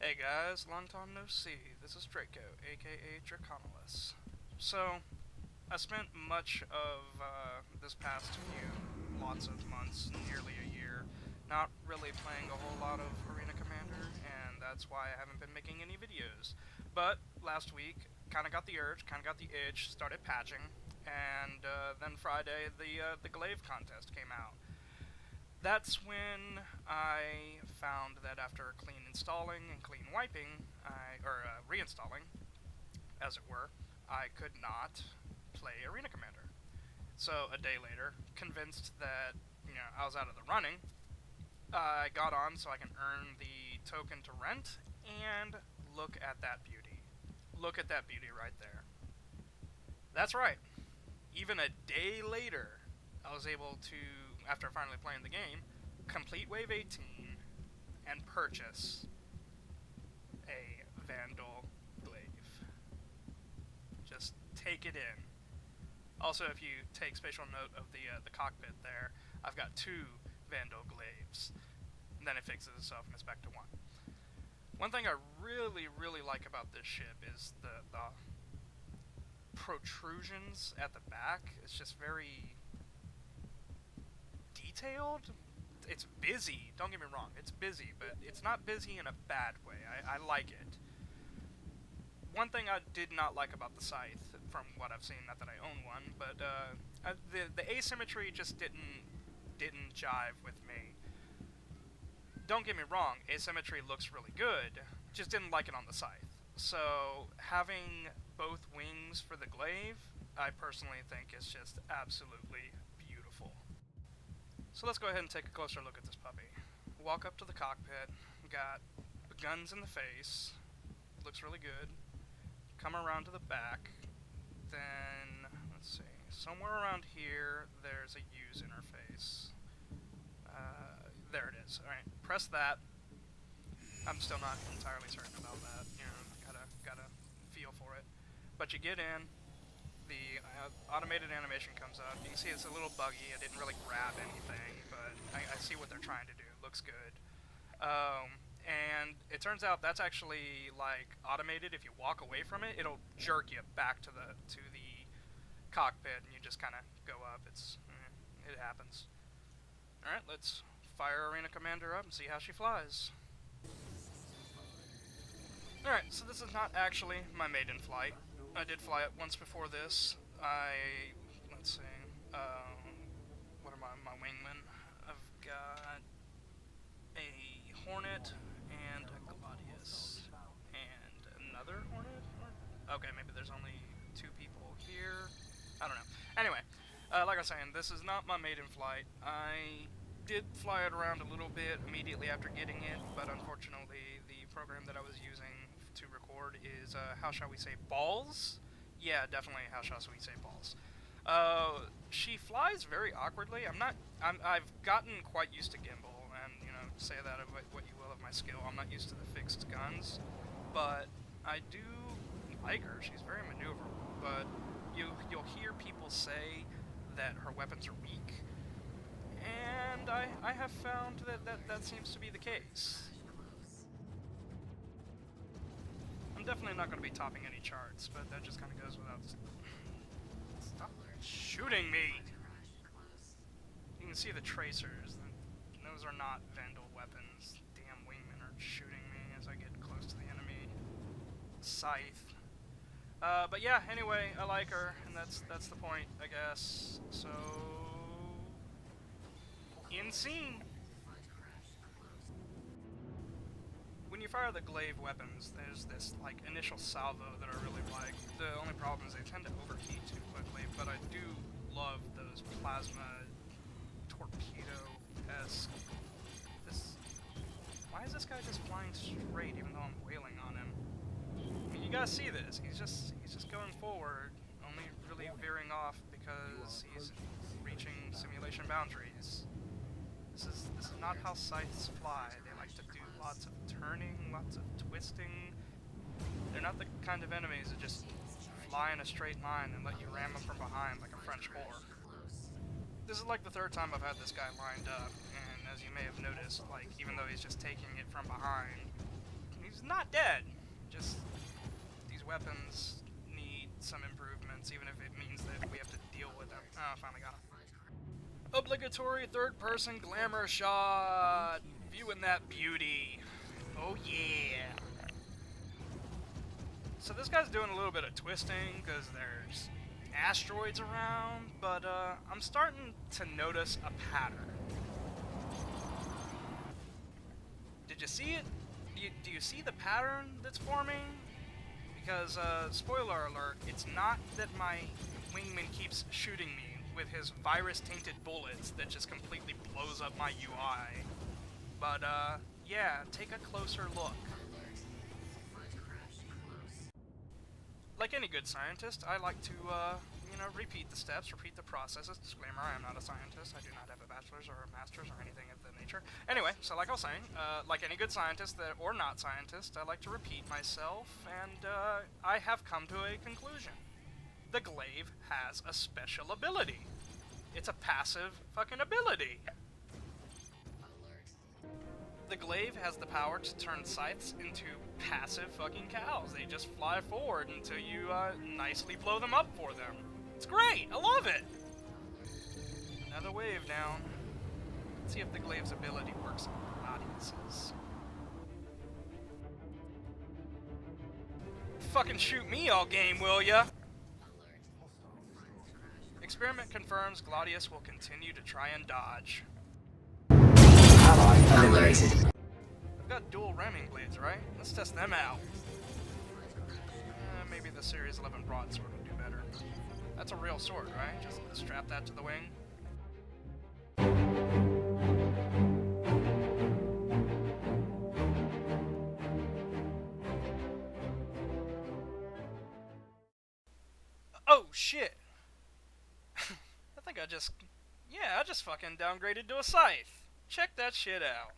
Hey guys, long time no see. This is Draco, aka Draconolus. So, I spent much of this past few lots of months, nearly a year, not really playing a whole lot of Arena Commander, and that's why I haven't been making any videos. But last week, kind of got the urge, kind of got the itch, started patching, and then Friday the Glaive contest came out. That's when I found that after clean installing and clean wiping, or reinstalling, as it were, I could not play Arena Commander. So a day later, convinced that I was out of the running, I got on so I can earn the token to rent, and look at that beauty. Look at that beauty right there. That's right. Even a day later, I was able to, after finally playing the game, complete Wave 18 and purchase a Vandal Glaive. Just take it in. Also, if you take spatial note of the cockpit there, I've got two Vandal Glaives. And then it fixes itself and it's back to one. One thing I really like about this ship is the protrusions at the back. It's just very detailed. It's busy, don't get me wrong, it's busy, but it's not busy in a bad way. I like it. One thing I did not like about the Scythe, from what I've seen, not that I own one, but the asymmetry just didn't jive with me. Don't get me wrong, asymmetry looks really good, just didn't like it on the Scythe. So having both wings for the glaive, I personally think is just absolutely beautiful. So let's go ahead and take a closer look at this puppy. Walk up to the cockpit, got guns in the face, looks really good. Come around to the back, then, let's see, somewhere around here there's a use interface. There it is. Alright, press that. I'm still not entirely certain about that, gotta feel for it. But you get in, the automated animation comes up. You can see it's a little buggy. I didn't really grab anything, but I see what they're trying to do. Looks good. And it turns out that's actually like automated. If you walk away from it, it'll jerk you back to the cockpit, and you just kind of go up. It happens. All right, let's fire Arena Commander up and see how she flies. Alright, so this is not actually my maiden flight. I did fly it once before this. Let's see, what are my wingmen? I've got a Hornet and a Gladius. And another Hornet? Okay, maybe there's only two people here. I don't know. Anyway, like I was saying, this is not my maiden flight. I did fly it around a little bit immediately after getting it, but unfortunately the program that I was using to record is, how shall we say, balls? Yeah, definitely how shall we say balls. She flies very awkwardly. I've gotten quite used to gimbal, and, say that of what you will of my skill. I'm not used to the fixed guns, but I do like her. She's very maneuverable, but you'll hear people say that her weapons are weak, and I have found that seems to be the case. I'm definitely not going to be topping any charts, but that just kind of goes without... Stop shooting me! You can see the tracers. Those are not Vandal weapons. Damn wingmen are shooting me as I get close to the enemy. Scythe. But yeah, anyway, I like her, and that's the point, I guess. So... in scene! When you fire the glaive weapons, there's this, like, initial salvo that I really like. The only problem is they tend to overheat too quickly, but I do love those plasma torpedo-esque... Why is this guy just flying straight even though I'm wailing on him? I mean, you guys see this. He's just going forward, only really veering off because he's reaching simulation boundaries. This is not how scythes fly. They like to do lots of turning, lots of twisting. They're not the kind of enemies that just fly in a straight line and let you ram them from behind like a French whore. This is like the third time I've had this guy lined up, and as you may have noticed, like, even though he's just taking it from behind, He's not dead. Just these weapons need some improvements, even if it means that we have to deal with them. Oh, I finally got him. Obligatory third-person glamour shot. Viewing that beauty. Oh yeah. So this guy's doing a little bit of twisting because there's asteroids around, but I'm starting to notice a pattern. Did you see it? Do you see the pattern that's forming? Because, spoiler alert, it's not that my wingman keeps shooting me with his virus-tainted bullets that just completely blows up my UI. But, yeah, take a closer look. Like any good scientist, I like to, repeat the steps, repeat the processes. Disclaimer, I am not a scientist. I do not have a bachelor's or a master's or anything of that nature. Anyway, so like I was saying, like any good scientist or not scientist, I like to repeat myself, and I have come to a conclusion. The glaive has a special ability. It's a passive fucking ability. The glaive has the power to turn scythes into passive fucking cows. They just fly forward until you nicely blow them up for them. It's great! I love it! Another wave down. Let's see if the glaive's ability works on audiences. Fucking shoot me all game, will ya? Experiment confirms Gladius will continue to try and dodge. I've got dual ramming blades, right? Let's test them out. Maybe the Series 11 broadsword would do better. That's a real sword, right? Just strap that to the wing. Oh shit! I think I just fucking downgraded to a scythe. Check that shit out.